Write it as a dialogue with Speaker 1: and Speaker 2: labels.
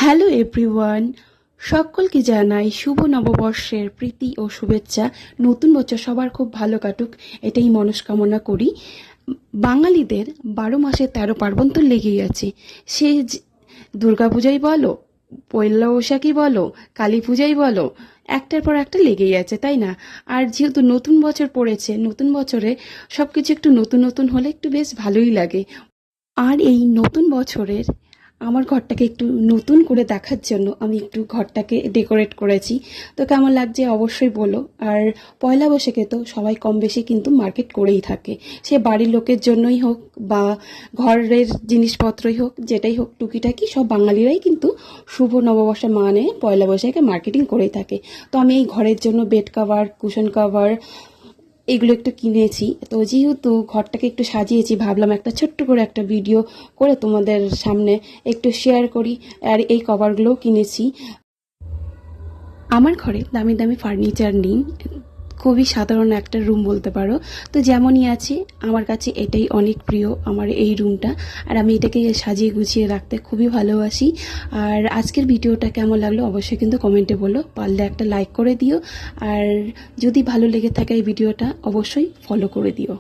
Speaker 1: Hello everyone, সকলকে জানাই শুভ নববর্ষের প্রীতি ও শুভেচ্ছা। নতুন বছর সবার খুব ভালো কাটুক, এটাই মনস্কামনা করি। বাঙালিদের 12 মাসে 13 পার্বণ তো লেগেই আছে। সে দুর্গাপূজাই বলো, পয়লা বৈশাখই বলো, কালী পূজাই বলো, একটার পর একটা লেগেই আছে, তাই না? আর যেহেতু নতুন বছর পড়েছে, নতুন বছরে সব কিছু একটু নতুন নতুন হলে একটু বেশ ভালোই লাগে। আর এই নতুন বছরের আমার ঘরটাকে একটু নতুন করে দেখার জন্য আমি একটু ঘরটাকে ডেকোরেট করেছি। তো কেমন লাগছে অবশ্যই বলো। আর পয়লা বৈশাখে তো সবাই কম বেশি কিন্তু মার্কেট করেই থাকে, সে বাড়ির লোকের জন্যই হোক বা ঘরের জিনিসপত্রই হোক, যেটাই হোক টুকিটাকি সব বাঙালিরাই কিন্তু শুভ নববর্ষ মানে পয়লা বৈশাখে মার্কেটিং করেই থাকে। তো আমি এই ঘরের জন্য বেড কভার, কুশন কভার এগুলো একটু কিনেছি। তো যেহেতু ঘরটাকে একটু সাজিয়েছি, ভাবলাম একটা ছোট্ট করে একটা ভিডিও করে তোমাদের সামনে একটু শেয়ার করি। আর এই কভারগুলোও কিনেছি। আমার ঘরে দামি দামি ফার্নিচার নেই, খুবই সাধারণ একটা রুম বলতে পারো। তো যেমনই আছে আমার কাছে এটাই অনেক প্রিয়, আমার এই রুমটা। আর আমি এটাকে সাজিয়ে গুছিয়ে রাখতে খুবই ভালোবাসি। আর আজকের ভিডিওটা কেমন লাগলো অবশ্যই কিন্তু কমেন্টে বলো, পারলে একটা লাইক করে দিও। আর যদি ভালো লেগে থাকে এই ভিডিওটা অবশ্যই ফলো করে দিও।